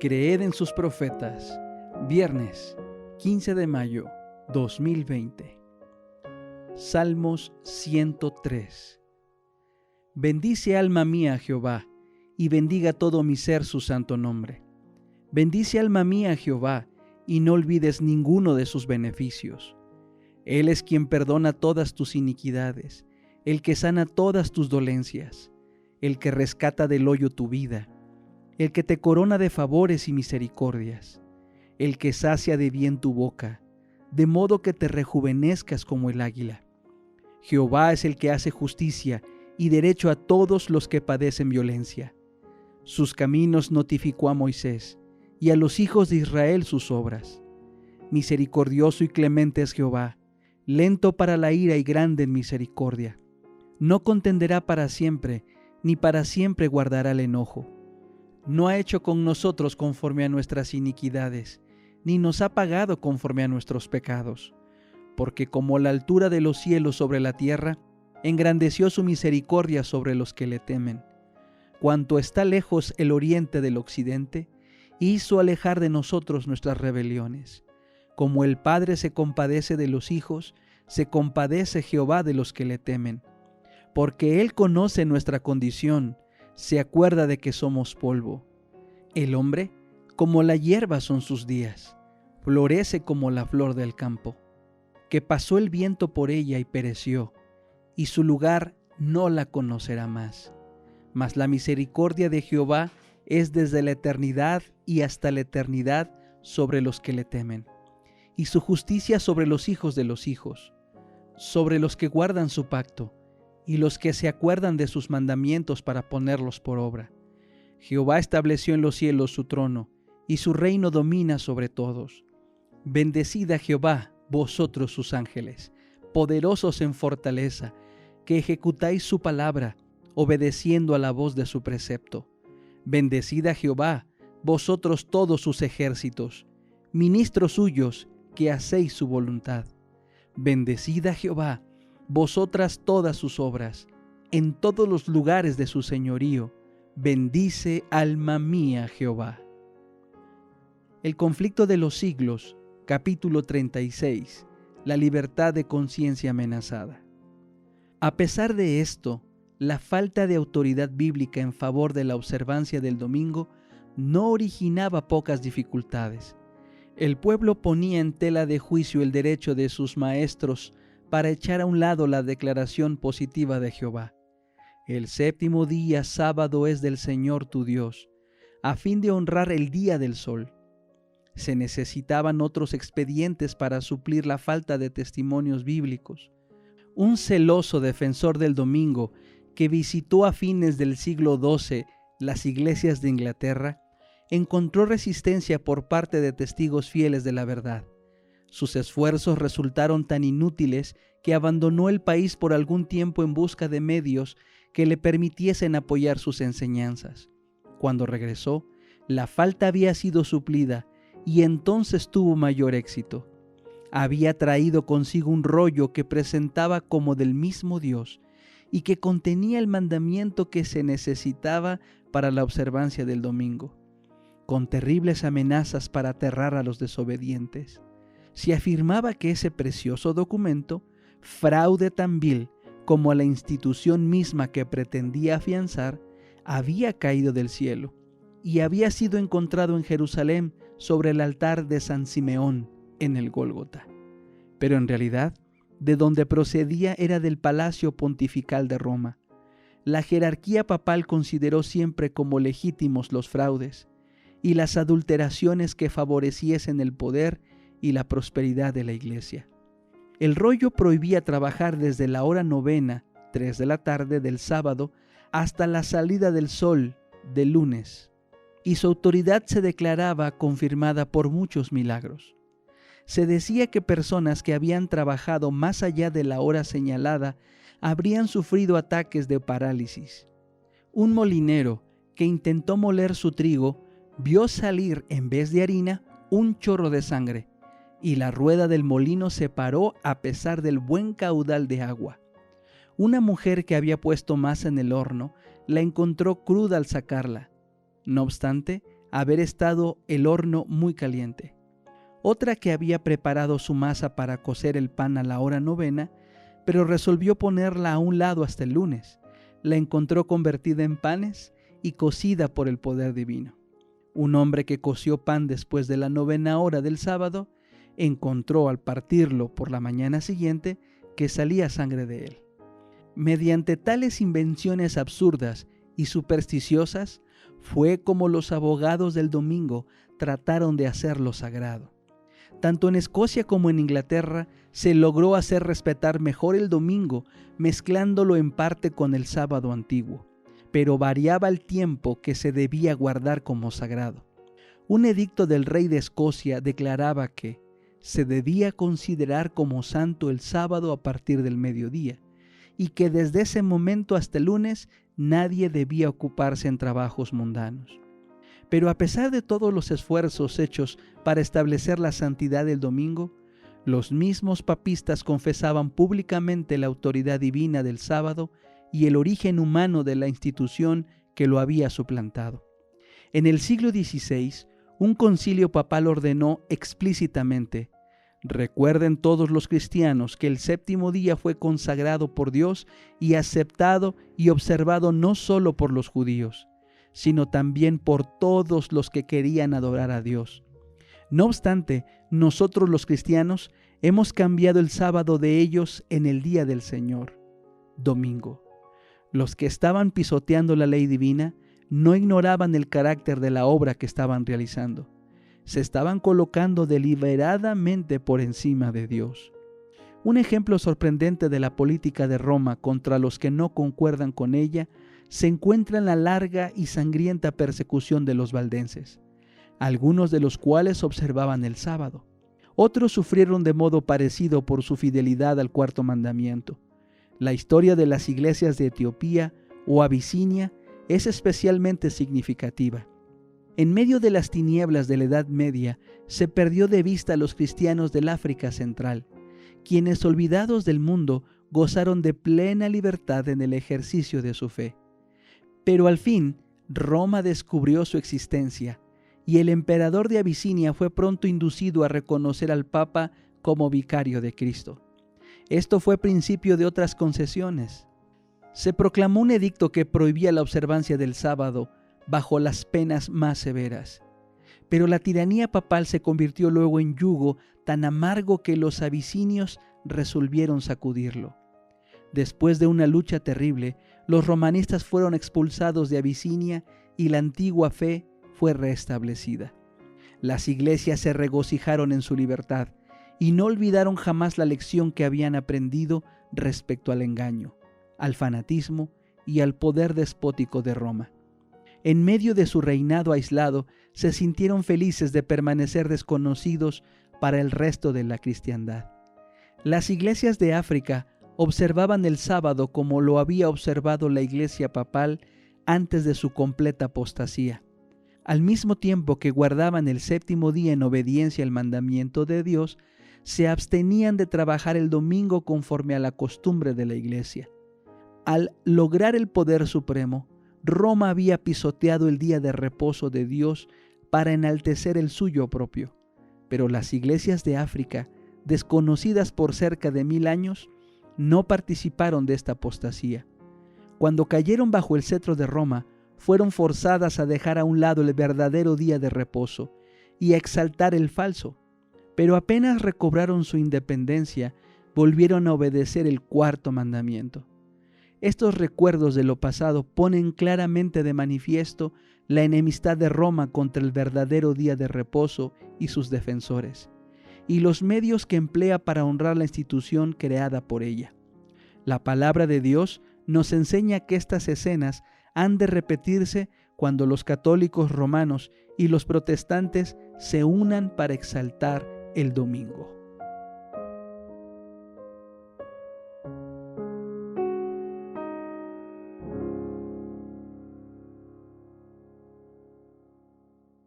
Creed en sus profetas. Viernes 15 de mayo 2020. Salmos 103. Bendice alma mía a Jehová, y bendiga todo mi ser su santo nombre. Bendice alma mía a Jehová, y no olvides ninguno de sus beneficios. Él es quien perdona todas tus iniquidades, el que sana todas tus dolencias, el que rescata del hoyo tu vida, el que te corona de favores y misericordias, el que sacia de bien tu boca, de modo que te rejuvenezcas como el águila. Jehová es el que hace justicia y derecho a todos los que padecen violencia. Sus caminos notificó a Moisés, y a los hijos de Israel sus obras. Misericordioso y clemente es Jehová, lento para la ira y grande en misericordia. No contenderá para siempre, ni para siempre guardará el enojo. No ha hecho con nosotros conforme a nuestras iniquidades, ni nos ha pagado conforme a nuestros pecados. Porque como la altura de los cielos sobre la tierra, engrandeció su misericordia sobre los que le temen. Cuanto está lejos el oriente del occidente, hizo alejar de nosotros nuestras rebeliones. Como el Padre se compadece de los hijos, se compadece Jehová de los que le temen. Porque Él conoce nuestra condición, se acuerda de que somos polvo. El hombre, como la hierba son sus días, florece como la flor del campo, que pasó el viento por ella y pereció, y su lugar no la conocerá más. Mas la misericordia de Jehová es desde la eternidad y hasta la eternidad sobre los que le temen, y su justicia sobre los hijos de los hijos, sobre los que guardan su pacto, y los que se acuerdan de sus mandamientos para ponerlos por obra. Jehová estableció en los cielos su trono, y su reino domina sobre todos. Bendecid a Jehová, vosotros sus ángeles, poderosos en fortaleza, que ejecutáis su palabra, obedeciendo a la voz de su precepto. Bendecid a Jehová, vosotros todos sus ejércitos, ministros suyos, que hacéis su voluntad. Bendecid a Jehová, vosotras todas sus obras, en todos los lugares de su señorío. Bendice alma mía Jehová. El conflicto de los siglos, capítulo 36, la libertad de conciencia amenazada. A pesar de esto, la falta de autoridad bíblica en favor de la observancia del domingo no originaba pocas dificultades. El pueblo ponía en tela de juicio el derecho de sus maestros para echar a un lado la declaración positiva de Jehová. El séptimo día sábado es del Señor tu Dios, a fin de honrar el día del sol. Se necesitaban otros expedientes para suplir la falta de testimonios bíblicos. Un celoso defensor del domingo que visitó a fines del siglo XII las iglesias de Inglaterra, encontró resistencia por parte de testigos fieles de la verdad. Sus esfuerzos resultaron tan inútiles que abandonó el país por algún tiempo en busca de medios que le permitiesen apoyar sus enseñanzas. Cuando regresó, la falta había sido suplida y entonces tuvo mayor éxito. Había traído consigo un rollo que presentaba como del mismo Dios y que contenía el mandamiento que se necesitaba para la observancia del domingo, con terribles amenazas para aterrar a los desobedientes. Se afirmaba que ese precioso documento, fraude tan vil como a la institución misma que pretendía afianzar, había caído del cielo y había sido encontrado en Jerusalén sobre el altar de San Simeón en el Gólgota. Pero en realidad, de donde procedía era del Palacio Pontifical de Roma. La jerarquía papal consideró siempre como legítimos los fraudes y las adulteraciones que favoreciesen el poder y la prosperidad de la iglesia. El rollo prohibía trabajar desde la hora novena, 3 de la tarde del sábado, hasta la salida del sol del lunes, y su autoridad se declaraba confirmada por muchos milagros. Se decía que personas que habían trabajado más allá de la hora señalada habrían sufrido ataques de parálisis. Un molinero que intentó moler su trigo vio salir en vez de harina un chorro de sangre, y la rueda del molino se paró a pesar del buen caudal de agua. Una mujer que había puesto masa en el horno la encontró cruda al sacarla. No obstante, haber estado el horno muy caliente. Otra que había preparado su masa para cocer el pan a la hora 9, pero resolvió ponerla a un lado hasta el lunes. La encontró convertida en panes y cocida por el poder divino. Un hombre que coció pan después de la 9ª hora del sábado, encontró al partirlo por la mañana siguiente que salía sangre de él. Mediante tales invenciones absurdas y supersticiosas, fue como los abogados del domingo trataron de hacerlo sagrado. Tanto en Escocia como en Inglaterra se logró hacer respetar mejor el domingo, mezclándolo en parte con el sábado antiguo, pero variaba el tiempo que se debía guardar como sagrado. Un edicto del rey de Escocia declaraba que se debía considerar como santo el sábado a partir del mediodía, y que desde ese momento hasta el lunes nadie debía ocuparse en trabajos mundanos. Pero a pesar de todos los esfuerzos hechos para establecer la santidad del domingo, los mismos papistas confesaban públicamente la autoridad divina del sábado y el origen humano de la institución que lo había suplantado. En el siglo XVI, un concilio papal ordenó explícitamente: recuerden todos los cristianos que el séptimo día fue consagrado por Dios y aceptado y observado no solo por los judíos, sino también por todos los que querían adorar a Dios. No obstante, nosotros los cristianos hemos cambiado el sábado de ellos en el día del Señor, domingo. Los que estaban pisoteando la ley divina no ignoraban el carácter de la obra que estaban realizando. Se estaban colocando deliberadamente por encima de Dios. Un ejemplo sorprendente de la política de Roma contra los que no concuerdan con ella se encuentra en la larga y sangrienta persecución de los valdenses, algunos de los cuales observaban el sábado. Otros sufrieron de modo parecido por su fidelidad al cuarto mandamiento. La historia de las iglesias de Etiopía o Abisinia es especialmente significativa. En medio de las tinieblas de la Edad Media, se perdió de vista a los cristianos del África Central, quienes, olvidados del mundo, gozaron de plena libertad en el ejercicio de su fe. Pero al fin, Roma descubrió su existencia, y el emperador de Abisinia fue pronto inducido a reconocer al Papa como vicario de Cristo. Esto fue principio de otras concesiones. Se proclamó un edicto que prohibía la observancia del sábado bajo las penas más severas. Pero la tiranía papal se convirtió luego en yugo tan amargo que los abisinios resolvieron sacudirlo. Después de una lucha terrible, los romanistas fueron expulsados de Abisinia y la antigua fe fue restablecida. Las iglesias se regocijaron en su libertad y no olvidaron jamás la lección que habían aprendido respecto al engaño, al fanatismo y al poder despótico de Roma. En medio de su reinado aislado, se sintieron felices de permanecer desconocidos para el resto de la cristiandad. Las iglesias de África observaban el sábado como lo había observado la iglesia papal antes de su completa apostasía. Al mismo tiempo que guardaban el séptimo día en obediencia al mandamiento de Dios, se abstenían de trabajar el domingo conforme a la costumbre de la iglesia. Al lograr el poder supremo, Roma había pisoteado el día de reposo de Dios para enaltecer el suyo propio. Pero las iglesias de África, desconocidas por cerca de 1000 años, no participaron de esta apostasía. Cuando cayeron bajo el cetro de Roma, fueron forzadas a dejar a un lado el verdadero día de reposo y a exaltar el falso. Pero apenas recobraron su independencia, volvieron a obedecer el cuarto mandamiento. Estos recuerdos de lo pasado ponen claramente de manifiesto la enemistad de Roma contra el verdadero día de reposo y sus defensores, y los medios que emplea para honrar la institución creada por ella. La palabra de Dios nos enseña que estas escenas han de repetirse cuando los católicos romanos y los protestantes se unan para exaltar el domingo.